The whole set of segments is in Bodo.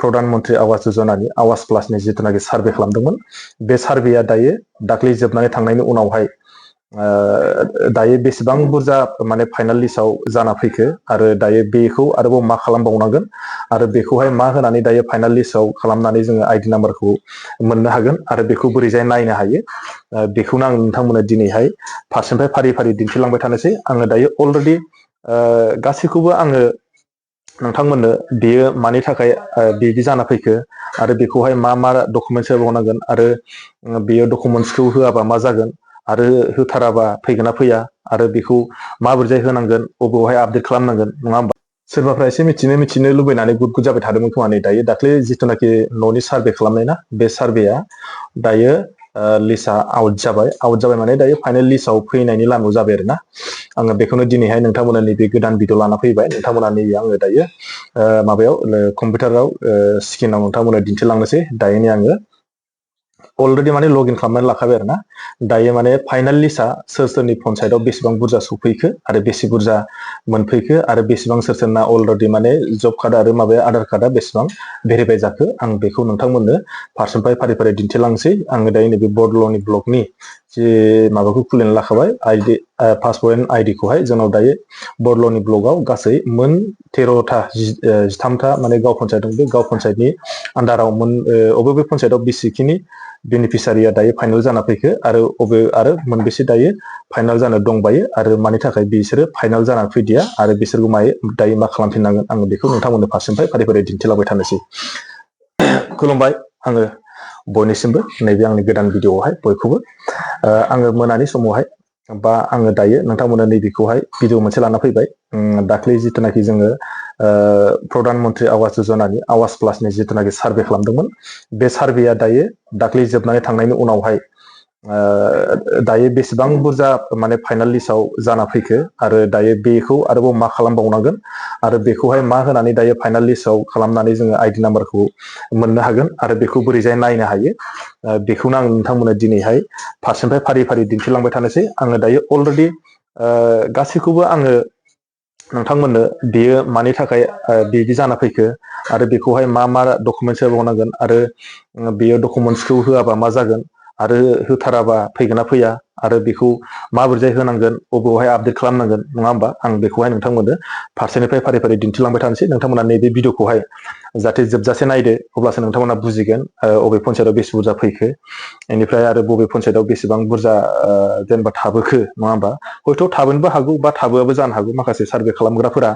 प्रधान मन्त्रि आवास योजनानि आवास प्लासनि जिथुनाखि सार्भे खालामदोंमोन बे सार्भेया दायो दाख्लै जोबनानै थांनायनि उनावहाय दायो बेसेबां बुरजा माने फाइनाल लिस्टआव जाना फैखो आरो दायो बेखौ आरोबाव मा खालामबावनांगोन आरो बेखौहाय मा होनानै दायो फाइनाल लिस्टआव खालामनानै जोङो आइडि नाम्बारखौ मोननो हागोन आरो बेखौ बोरैजाय नायनो हायो बेखौनो आं नोंथांमोननो दिनैहाय फारसेनिफ्राय फारि फारि दिन्थिलांबाय थानोसै आङो दायो अलरेडि गासैखौबो आङो नोंथांमोननो बेयो मानि थाखाय बिदि जाना फैखो आरो बेखौहाय मा मा डकुमेन्टस होबावनांगोन आरो बेयो डकुमेन्टसखौ होआबा मा जागोन आरो होथाराबा फैगोन ना फैया आरो बेखौ माबोरैजाय होनांगोन बबेयावहाय आपडेट खालामनांगोन नङा होमबा सोरबाफ्रा एसे मिथिनो लुबैनानै गुद जाबाय थादोंमोन खोमा नै दायो दाख्लै जिथुनाखि न'नि सार्भे खालामनाय ना बे सार्भेया दायो लिस्टआ आउट जाबाय माने दायो फाइनेल लिस्टआव फैनायनि लामायाव जाबाय आरोना आङो बेखौनो दिनैहाय नोंथांमोना नैबे गोदान भिडिअ लाना फैबाय नोंथांमोना नैबे आङो दायो माबायाव कम्पिउटाराव स्क्रिनाव नोंथांमोना दिन्थिलांनोसै दायोनि आङो अलरेडि माने लगइन खालामनानै लाखाबाय आरोना दायो माने फाइनाल लिस्टआ सोरनि पन्सायतआव बेसेबां बुरजा सफैखो आरो बेसे बुरजा मोनफैखो आरो बेसेबां सोरना अलरेडि माने जब कार्ड आरो माबाया आधार कार्डआ बेसेबां भेरिफाइ जाखो आं बेखौ नोंथांमोननो फारसेनिफ्राय फारि फारि दिन्थिलांसै आङो दायो नैबे बड'लनि ब्लकनि जे माबाखौ खुलिनानै लाखाबाय आइडि पासपर्ट आइडिखौहाय जोंनाव दायो बड'लनि ब्लकआव गासै मोन 13टा 13टा माने गाव पन्सायत दं बे गाव पन्सायतनि आन्दाराव अबे पन्सायतआव बेसेखिनि बेनिफिसारिया दायो फाइनाल जाना फैखो आरो मोनबेसे दायो फाइनाल जानो दंबायो आरो मानि थाखाय बिसोरो फाइनाल जानानै फैदिया आरो बिसोरखौ दायो मा खालामफिननांगोन आङो बेखौ नोंथांमोननो फारसेनिफ्राय फारि फारि दिन्थिलांबाय थानोसै खुलुमबाय आङो बयनिसिमबो नैबे आंनि गोदान भिडिअआवहाय बयखौबो आङो मोनानि समावहाय बा आङो दायो नोंथांमोननो नैबेखौहाय भिडिअ मोनसे लाना फैबाय दाख्लै जिथुनाखि जोङो प्रधान मन्त्रि आवास योजनानि आवास प्लासनि जिथुनाखि सार्भे खालामदोंमोन बे सार्भेया दायो दाख्लै जोबनानै थांनायनि उनावहाय दायो बेसेबां बुरजा माने फाइनाल लिस्टआव जाना फैखो आरो दायो बेखौ आरोबाव मा खालामबावनांगोन आरो बेखौहाय मा होनानै दायो फाइनाल लिस्टआव खालामनानै जोङो आइडि नाम्बारखौ मोननो हागोन आरो बेखौ बोरैजाय नायनो हायो बेखौनो आं नोंथांमोननो दिनैहाय फारसेनिफ्राय फारि फारि दिन्थिलांबाय थानोसै आङो दायो अलरेडि गासैखौबो आङो नोंथांमोननो बेयो मानि थाखाय बिदि जाना फैखो आरो बेखौहाय मा मा डकुमेन्टस होबावनांगोन आरो बेयो डकुमेन्टसखौ होआबा मा जागोन आरो होथाराबा फैगोन ना फैया आरो बेखौ माबोरैजाय होनांगोन बबेयावहाय आपडेट खालामनांगोन नङा होमबा आं बेखौहाय नोंथांमोननो फारसेनिफ्राय फारि फारि दिन्थिलांबाय थानोसै नोंथांमोना नैबे भिडिअखौहाय जाहाथे जोबजासे नायदो अब्लासो नोंथांमोना बुजिगोन अबे पन्सायतआव बेसे बुरजा फैखो बेनिफ्राय आरो बबे पन्सायतआव बेसेबां बुरजा जेनेबा थाबोखो नङा होमबा हयथ' थाबोनोबो हागौ बा थाबोआबो जानो हागौ माखासे सार्भे खालामग्राफोरा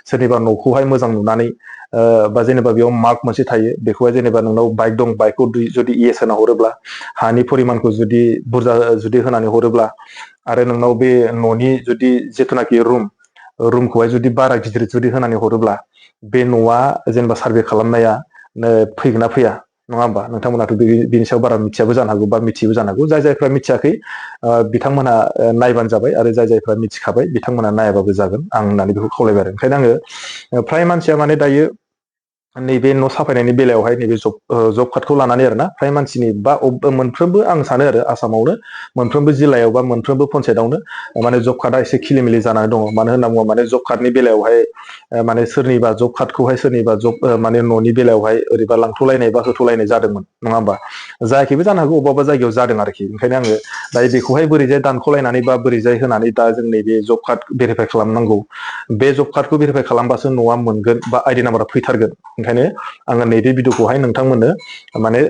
सोरनिबा न'खौहाय मोजां नुनानै बा जेनेबा बेयाव मार्क मोनसे थायो बेखौहाय जेनेबा नोंनाव बाइक दं बाइकखौ जुदि इएस होना हरोब्ला हानि परिमानखौ जुदि बुरजा जुदि होनानै हरोब्ला आरो नोंनाव बे न'नि जुदि जिथुनाखि रुमखौहाय जुदि बारा गिदिर जुदि होनानै हरोब्ला बे न'आ जेनेबा सार्भे खालामनाया फैगोन ना फैया नङा होमबा नोंथांमोनाथ' बिनि सायाव बारा मिथियाबो जानो हागौ बा मिथियोबो जानो हागौ जायफ्रा मिथियाखै बिथांमोनहा नायबानो जाबाय आरो जायफ्रा मिथिखाबाय बिथांमोनहा नायाबाबो जागोन आं होननानै बेखौ खावलायबाय आरो ओंखायनो आङो फ्राय मानसिया माने दायो नैबे न' साफायनायनि बेलायावहाय नैबे जब कार्डखौ लानानै आरोना फ्राय मानसिनि बा मोनफ्रोमबो आं सानो आरो आसामावनो मोनफ्रोमबो जिल्लायाव बा मोनफ्रोमबो पन्सायतआवनो माने जब कार्डआ एसे खिलिमिलि जानानै दङ मानो होनना बुङोबा माने जब कार्डनि बेलायावहाय माने सोरनिबा जब कार्डखौहाय सोरनिबा माने न'नि बेलायावहाय ओरैबा लांथ'लायनाय बा होथ'लायनाय जादोंमोन नङा होमबा जायाखैबो जानो हागौ अबेबा जायगायाव जादों आरोखि ओंखायनो आङो दायो बेखौहाय बोरैजाय दानख'लायनानै बा बोरैजाय होनानै दा जों नैबे जब कार्ड भेरिफाइ खालामनांगौ बे जब कार्डखौ भेरिफाइ खालामबासो न'आ मोनगोन बा आइडि नाम्बारा फैथारगोन ओंखायनो आङो नैबे भिडिअखौहाय नोंथांमोननो माने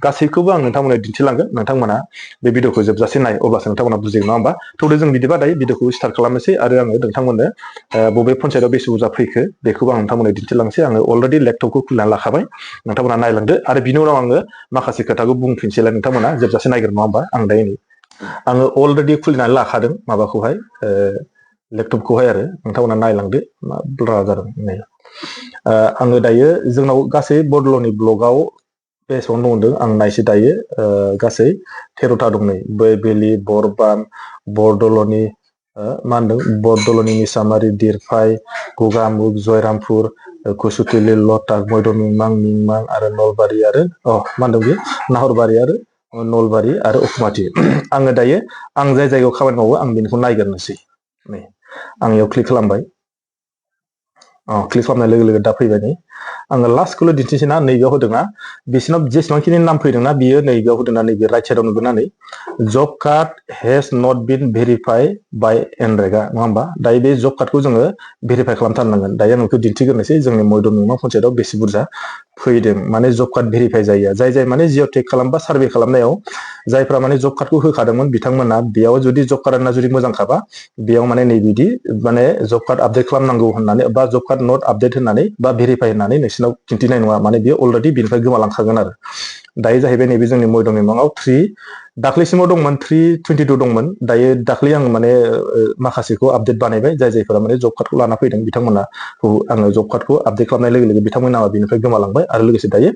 गासैखौबो आं नोंथांमोननो दिन्थिलांगोन नोंथांमोना बे भिडिअखौ जोबजासे नाय अब्लासो नोंथांमोना बुजिगोन नङा होमबा थौदो जों बिदिबा दायो भिडिअखौ स्टार्ट खालामनोसै आरो आङो नोंथांमोननो बबे पन्सायतआव बेसे बुरजा फैखो बेखौबो आं नोंथांमोननो दिन्थिलांसै आङो अलरेडि लेपटपखौ खुलिनानै लाखाबाय नोंथांमोना नायलांदो आरो बिनि उनाव आङो माखासे खोथाखौ बुंफिनसैलाय नोंथांमोना जोबजासे नायगोन नङा होमबा आं दायो आङो अलरेडि खुलिनानै लाखादों माबाखौहाय लेपटपखौहाय आरो नोंथांमोना नायलांदो मा ब्लार जादों नै आङो दायो जोंनाव गासै बड'लनि ब्लकआव बेसेबां दं होनदों आं नायसै दायो गासै 13टा दं नै बैबेलि बरबान बरदलनि मा होनदों बरदलनि मिसामारि दिरफाय गगामुग जयरामपुर कुसुथिलि लटाक मयदमिंमां मिंमां आरो नलबारि आरो मा होनदों बेयो नाहरबारि आरो नलबारि आरो उखुमाथि आङो दायो आं जाय जायगायाव खामानि मावो आं बेनिखौ नायग्रोनोसै नै आं बेयाव क्लिक खालामबाय क्लिक खालामनाय लोगो लोगो दा फैबाय नै आङो लास्टखौल' दिन्थिनोसै ना नैबेयाव होदोंना बिसिनाव जेसेबांखिनि नाम फैदोंना बियो नैबेयाव होदोंना नैबे राइट साइडआव नुगोन ना नै जब कार्ड हेज नट बिन भेरिफाइ बाय एनरेगा नङा होमबा दायो बे जब कार्डखौ जोङो भेरिफाइ खालामथारनांगोन दायो आं बेखौ दिन्थिग्रोनोसै जोंनि मयदम नोंमा पन्सायतआव बेसे बुरजा फैदों माने जब कार्ड भेरिफाइ जायो जाय माने जिअ' खालामबा सार्भे खालामनायाव जायफ्रा माने जब कार्डखौ होखादोंमोन बिथांमोना बेयाव जुदि जब कार्डआ जुदि मोजांखाबा बेयाव माने नैबिदि माने जब कार्ड आपडेट खालामनांगौ होननानै बा जब कार्ड नट आपडेट होननानै बा भेरिफाइ होननानै नोंसिनाव खिन्थिनाय नङा माने बेयो अलरेडि बेनिफ्राय गोमालांखागोन आरो दायो जाहैबाय नैबे जोंनि मयदम नोंमाङाव 3 दाख्लैसिमाव दंमोन 322 दंमोन दायो दाख्लै आं माने माखासेखौ आपडेट बानायबाय जायफोरा माने जब कार्डखौ लाना फैदों बिथांमोना आङो जब कार्डखौ आपडेट खालामनाय लोगो लोगो बिथांमोना बेनिफ्राय गोमालांबाय आरो लोगोसे दायो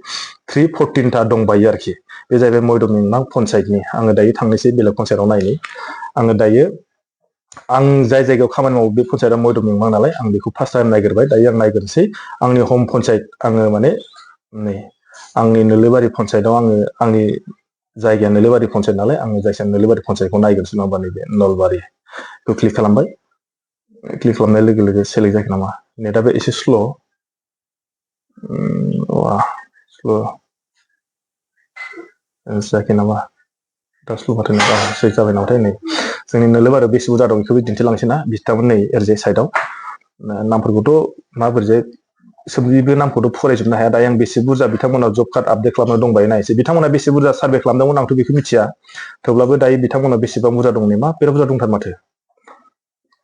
314 दंबायो आरोखि बे जाहैबाय मयदम नोंमा पन्सायतनि आङो दायो थांनोसै बेलेग पन्सायतआव नायनि आङो दायो आं जाय जायगायाव खामानि मावो बे पन्सायतआ मयदम नोंमा नालाय आं बेखौ फार्स्ट टाइम नायग्रोबाय दायो आं नायग्रोनोसै आंनि हम पन्सायत आङो माने नै आंनि नोलोबारि पन्सायतआव आंनि जायगाया नोलोबारि पन्सायत नालाय आङो जायखिया नोलोबारि पन्सायतखौ नायग्रोनोसै नङा होमबा नैबे नलबारिखौ क्लिक खालामबाय क्लिक खालामनाय लोगो लोगो सेलेक्ट जायाखै नामा नेटआबो एसे स्ल' स्ल' जायाखै नामा दा स्ल' माथो सेलेक्ट जाबाय नामाथाय नै जोंनि नोलोबारियाव बेसे बुरजा दं बेखौबो दिन्थिलांसै ना बिथांमोन नै ओरैजाय साइडआव नामफोरखौथ' माबोरैजाय सोबनिबो नामखौथ' फरायजोबनो हाया दायो आं बेसे बुरजा बिथांमोनाव जब कार्ड आपडेट खालामनो दंबायो नायसै बिथांमोना बेसे बुरजा सार्भे खालामदोंमोन आंथ' बेखौ मिथिया थेवब्लाबो दायो बिथांमोना बेसेबां बुरजा दं नामा बिराद बुरजा दंथार माथो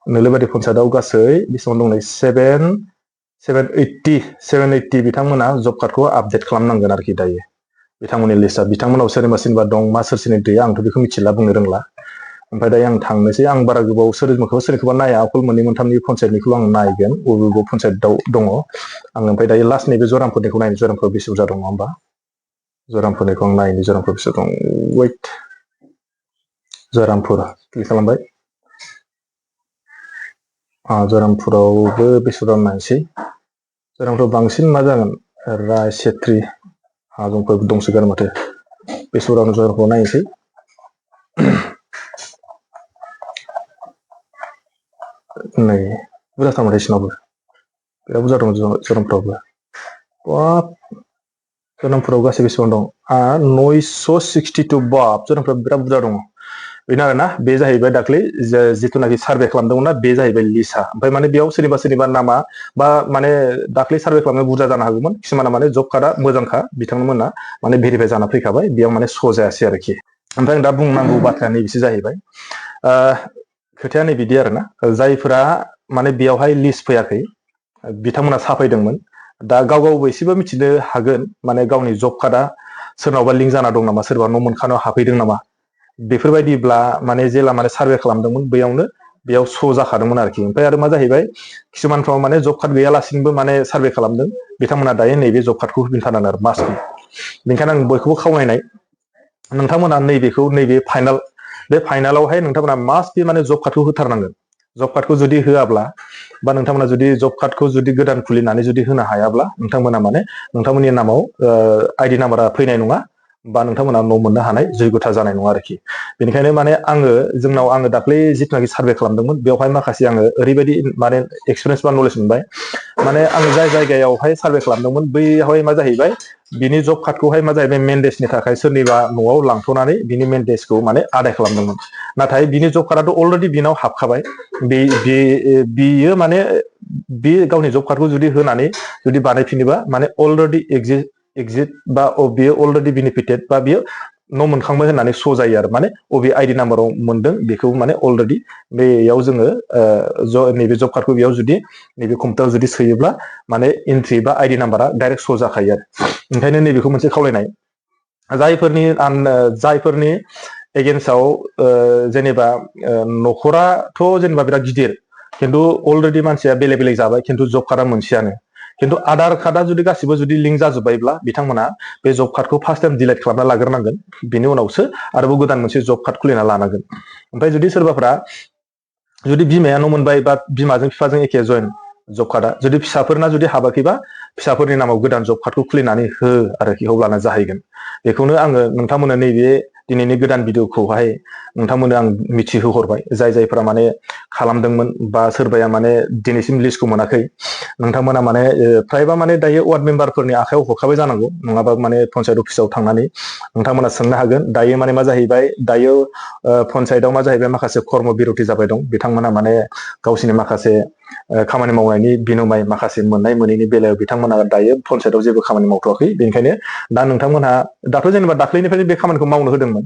नोलोबारि पन्सायतआव गासै बेसेबां दं नै 780 बिथांमोना जब कार्डखौ आपडेट खालामनांगोन आरोखि दायो बिथांमोननि लिस्टआ बिथांमोनाव सोरनिबा दं मा सोरनि गैया आंथ' बेखौ मिथिला बुंनो रोंला ओमफ्राय दायो आं थांनोसै आं बारा गोबाव सोरखौबा नाया अकल मोननै मोनथामनि पन्सायतनिखौल' आं नायगोन बबे पन्सायतआव दङ आं ओमफ्राय दायो लास्ट नैबे जरामफोरनिखौ नायनो जरामफोर बेसे बुरजा दङ होमबा जरामफोरनिखौ आं नायनो जरामफोर बेसे दं वेट जरामपुर क्लिक खालामबाय जरामपुरावबो बेसे बुरजा नायसै जरामपुराव बांसिन मा जागोन राय सेत्री हाजंफोर दंसोगारो माथो बेसे बुरजा जरामपुराव नायनोसै नै बुरजाथार माथो बिसिनावबो बिराद बुरजा दं जरामपुरावबो जरामपुराव गासै बेसेबां दं 962 बाब जरामपुराव बिराद बुरजा दङ बेनो आरोना बे जाहैबाय दाख्लै जिथुनाखि सार्भे खालामदोंमोन ना बे जाहैबाय लिस्टआ ओमफ्राय माने बेयाव सोरनिबा नामा बा माने दाख्लै सार्भे खालामनाय बुरजा जानो हागौमोन किसुमाना माने जब कार्डआ मोजांखा बिथांमोना माने भेरिफाइ जाना फैखाबाय बेयाव माने श' जायासै आरोखि ओमफ्राय आं दा बुंनांगौ बाथ्राया नैबेसो जाहैबाय खोथाया नै बिदि आरोना जायफोरा माने बेयावहाय लिस्ट फैयाखै बिथांमोना साफायदोंमोन दा गावबो एसेबो मिथिनो हागोन माने गावनि जब कार्डआ सोरनावबा लिंक जाना दं नामा सोरबा न' मोनखानायाव हाबफैदों नामा बेफोरबायदिब्ला माने जेला माने सार्भे खालामदोंमोन बेयाव श' जाखादोंमोन आरोखि ओमफ्राय आरो मा जाहैबाय किसुमानफ्राव माने जब कार्ड गैयालासिनोबो माने सार्भे खालामदों बिथांमोना दायो नैबे जब कार्डखौ होफिनथारनांगोन आरो मास्ट बि बेनिखायनो आं बयखौबो खावलायनाय नोंथांमोना नैबे फाइनाल बे फाइनालावहाय नोंथांमोना मास्ट बि माने जब कार्डखौ होथारनांगोन जब कार्डखौ जुदि होआब्ला बा नोंथांमोना जुदि जब कार्डखौ जुदि गोदान खुलिनानै जुदि होनो हायाब्ला नोंथांमोना माने नोंथांमोननि नामाव आइडि नाम्बारा फैनाय नङा बा नोंथांमोना न' मोननो हानाय जैगथा जानाय नङा आरोखि बेनिखायनो माने आङो दाख्लै जिथुनाखि सार्भे खालामदोंमोन बेवहाय माखासे आङो ओरैबायदि माने एक्सपिरियेन्स बा नलेज मोनबाय माने आं जाय जायगायावहाय सार्भे खालामदोंमोन बैयावहाय मा जाहैबाय बिनि जब कार्डखौहाय मा जाहैबाय मेनडेसनि थाखाय सोरनिबा न'आव लांथ'नानै बिनि मेनडेसखौ माने आदाय खालामदोंमोन नाथाय बिनि जब कार्डआथ' अलरेडि बिनाव हाबखाबाय बियो माने बे गावनि जब कार्डखौ जुदि होनानै जुदि बानायफिनोबा माने अलरेडि एक्जिट बा बियो अलरेडि बेनिफिटेड बा बियो न' मोनखांबाय होननानै श' जायो आरो माने अबे आइडि नाम्बाराव मोनदों बेखौ माने अलरेडि बेयाव जोङो नैबे जब कार्डखौ बेयाव जुदि नैबे कम्पिउटाराव जुदि सोयोब्ला माने एन्ट्रि बा आइडि नाम्बारा डाइरेक्ट श' जाखायो आरो ओंखायनो नैबेखौ मोनसे खावलायनाय जायफोरनि एगेन्स्टआव जेनेबा न'खराथ' जेनेबा बिराद गिदिर खिन्थु अलरेडि मानसिया बेलेग बेलेग जाबाय खिन्थु जब कार्डआ मोनसेयानो खिन्थु आधार कार्डआ जुदि गासिबो जुदि लिंक जाजोब्बायब्ला बिथांमोना बे जब कार्डखौ फार्स्ट टाइम डिलिट खालामना लाग्रोनांगोन बिनि उनावसो आरोबाव गोदान मोनसे जब कार्ड खुलिना लानांगोन ओमफ्राय जुदि सोरबाफ्रा जुदि बिमाया न' मोनबाय बा बिमाजों बिफाजों एखे जइन जब कार्डआ जुदि फिसाफोरना जुदि हाबाखैबा फिसाफोरनि नामाव गोदान जब कार्डखौ खुलिनानै हो आरोखि अब्लाना जाहैगोन बेखौनो आङो नोंथांमोननो नैबे दिनैनि गोदान भिडिअखौहाय नोंथांमोननो आं मिथिहोहरबाय जायफोरा माने खालामदोंमोन बा सोरबाया माने दिनैसिम लिस्टखौ मोनाखै नोंथांमोना माने फ्रायबा माने दायो वार्ड मेम्बारफोरनि आखायाव हरखाबाय जानांगौ नङाबा माने पन्सायत अफिसाव थांनानै नोंथांमोना सोंनो हागोन दायो माने मा जाहैबाय दायो पन्सायतआव मा जाहैबाय माखासे कर्म बिरति जाबाय दं बिथांमोना माने गावसिनि माखासे खामानि मावनायनि बिनिमय माखासे मोननाय मोनैनि बेलायाव बिथांमोना दायो पन्सायतआव जेबो खामानि मावथ'वाखै बेनिखायनो दा नोंथांमोनहा दाथ' जेनेबा दाख्लैनिफ्रायनो बे खामानिखौ मावनो होदोंमोन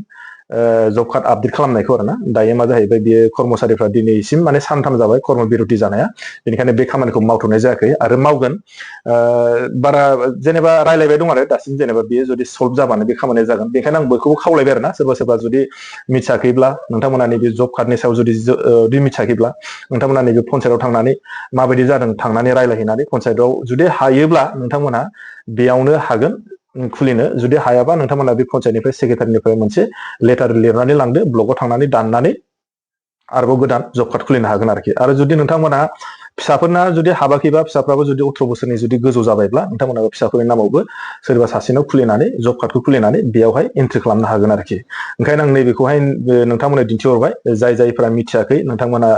जब कार्ड आपडेट खालामनायखौ आरोना दायो मा जाहैबाय बियो कर्मचारिफ्रा दिनैसिम माने सानथाम जाबाय कर्म बिरति जानाया बेनिखायनो बे खामानिखौ मावथ'नाय जायाखै आरो मावगोन बारा जेनेबा रायलायबाय दं आरो दासिम जेनेबा बियो जुदि सल्भ जाबानो बे खामानिया जागोन बेखायनो आं बयखौबो खावलायबाय आरोना सोरबा जुदि मिथियाखैब्ला नोंथांमोना नैबे जब कार्डनि सायाव जुदि मिथियाखैब्ला नोंथांमोना नैबे पन्सायतआव थांनानै माबायदि जादों थांनानै रायलायहैनानै पन्सायतआव जुदि हायोब्ला नोंथांमोना बेयावनो हागोन खुलिनो जुदि हायाबा नोंथांमोना बे पन्सायतनिफ्राय सेक्रेटारिनिफ्राय मोनसे लेटार लिरनानै लांदो ब्लकआव थांनानै दाननानै आरोबाव गोदान जब कार्ड खुलिनो हागोन आरोखि आरो जुदि नोंथांमोना फिसाफोरना जुदि हाबाखैबा फिसाफ्राबो जुदि 18 बोसोरनि जुदि गोजौ जाबायब्ला नोंथांमोना फिसाफोरनि नामावबो सोरबा सासेनाव खुलिनानै जब कार्डखौ खुलिनानै बेयावहाय एन्ट्रि खालामनो हागोन आरोखि ओंखायनो आं नैबेखौहाय नोंथांमोननो दिन्थिहरबाय जायफोरा मिथियाखै नोंथांमोना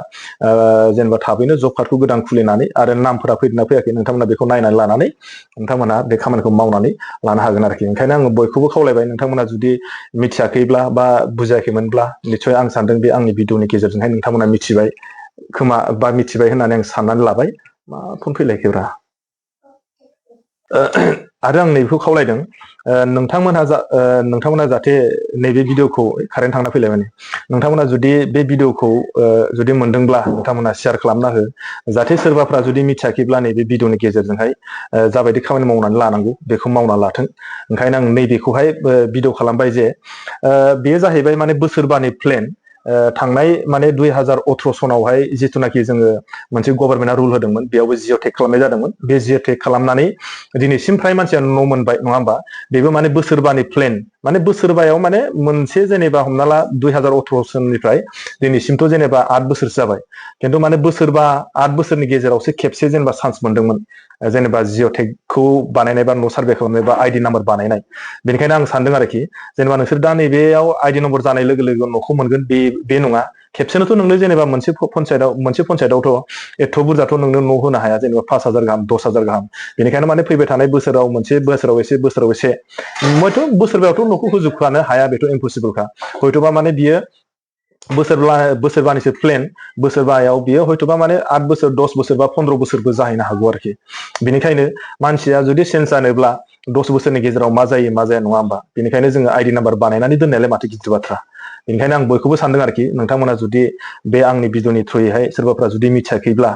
जेनेबा थाबैनो जब कार्डखौ गोदान खुलिनानै आरो नामफोरा फैदोंना फैयाखै नोंथांमोना बेखौ नायनानै लानानै नोंथांमोना बे खामानिखौ मावनानै लानो हागोन आरोखि ओंखायनो आङो बयखौबो खावलायबाय नोंथांमोना जुदि मिथियाखैब्ला बा बुजायाखैमोनब्ला निस्सय आं सानदों बे आंनि भिडिअनि गेजेरजोंहाय नोंथांमोना मिथिबाय खोमा बा मिथिबाय होननानै आं साननानै लाबाय मा फन फैलायखैब्रा आरो आं नैबेखौ खावलायदों नोंथांमोनहा जाहाथे नैबे भिडिअखौ कारेन्ट थांना फैलाय माने नोंथांमोना जुदि बे भिडिअखौ जुदि मोनदोंब्ला नोंथांमोना शेयार खालामना हो जाहाथे सोरबाफ्रा जुदि मिथियाखैब्ला नैबे भिडिअनि गेजेरजोंहाय जाबायदि खामानि मावनानै लानांगौ बेखौ मावना लाथों ओंखायनो आं नैबेखौहाय भिडिअ खालामबाय जे बेयो जाहैबाय माने बोसोरबानि प्लेन थांनाय माने 2018 सनावहाय जिथुनाखि जोङो मोनसे गभर्नमेन्टआ रुल होदोंमोन बेयावबो जिअ टेग खालामनाय जादोंमोन बे जिअ टेग खालामनानै दिनैसिम फ्राय मानसिया न' मोनबाय नङा होमबा बेबो माने बोसोरबानि प्लेन माने बोसोरबायाव माने मोनसे जेनेबा हमना ला 2018 सननिफ्राय दिनैसिमथ' जेनेबा 8 बोसोरसो जाबाय खिन्थु माने बोसोरबा 8 बोसोरनि गेजेरावसो खेबसे जेनेबा चान्स मोनदोंमोन जेनेबा जिअ टेगखौ बानायनाय बा न' सार्भे खालामनाय बा आइडि नाम्बार बानायनाय बेनिखायनो आं सानदों आरोखि जेनेबा नोंसोर दा नैबेयाव आइडि नम्बर जानाय लोगो लोगो न'खौ मोनगोन बे नङा खेबसेनोथ' नोंनो जेनेबा मोनसे पन्सायतआवथ' एथ' बुरजाथ' नोंनो न' होनो हाया जेनेबा 5,000 गाहाम 10,000 गाहाम बेनिखायनो माने फैबाय थानाय बोसोराव मोनसे बोसोराव एसे हयथ' बोसोरबायावथ' न'खौ होजोबखानो हाया बेथ' इम्पसिबोलखा हयथ'बा माने बियो बोसोरबानिसो प्लेन बोसोरबायाव बियो हयथ'बा माने 8 बोसोर 10 बोसोर बा 15 बोसोरबो जाहैनो हागौ आरोखि बेनिखायनो मानसिया जुदि चेन्ज जानोब्ला 10 बोसोरनि गेजेराव मा जायो मा जाया नङा होमबा बेनिखायनो जोङो आइडि नाम्बार बानायनानै दोननायालाय माथो गिदिर बाथ्रा बेनिखायनो आं बयखौबो सानदों आरोखि नोंथांमोना जुदि बे आंनि भिडिअनि थ्रुयैहाय सोरबाफ्रा जुदि मिथियाखैब्ला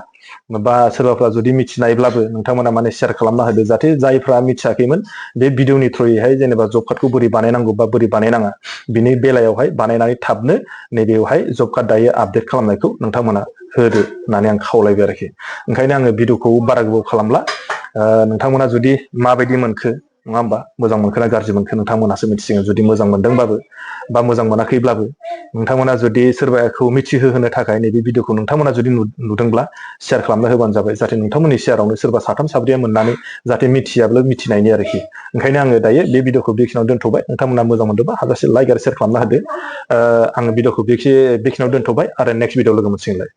बा सोरबाफ्रा जुदि मिथिनायब्लाबो नोंथांमोना माने शेयार खालामना होदो जाहाथे जायफ्रा मिथियाखैमोन बे भिडिअनि थ्रुयैहाय जेनेबा जब कार्डखौ बोरै बानायनांगौ बा बोरै बानायनाङा बिनि बेलायावहाय बानायनानै थाबनो नैबेयावहाय जब कार्ड दायो आपडेट खालामनायखौ नोंथांमोना होदो होननानै आं खावलायबाय आरोखि ओंखायनो आङो भिडिअखौ बारा गोबाव खालामला नोंथांमोना जुदि माबायदि मोनखो नङा होमबा मोजां मोनखो ना गाज्रि मोनखो नोंथांमोनासो मिथिसिगोन जुदि मोजां मोनदोंबाबो बा मोजां मोनाखैब्लाबो नोंथांमोना जुदि सोरबाखौ मिथिहोनो थाखाय नैबे भिडिअखौ नोंथांमोना जुदि नुदोंब्ला शेयार खालामना होबानो जाबाय जाहाथे नोंथांमोननि शेयारावनो सोरबा साथाम साब्रैया मोननानै जाहाथे मिथियाब्ला मिथिनायनि आरोखि ओंखायनो आङो दायो बे भिडिअखौ बेखिनियाव दोनथ'बाय नोंथांमोना मोजां मोनदोंबा हाजासे लाइक आरो शेयार खालामना होदो आङो भिडिअखौ बेखिनियाव दोनथ'बाय आरो नेक्स्ट भिडिअ लोगो मोनसिगोनलाय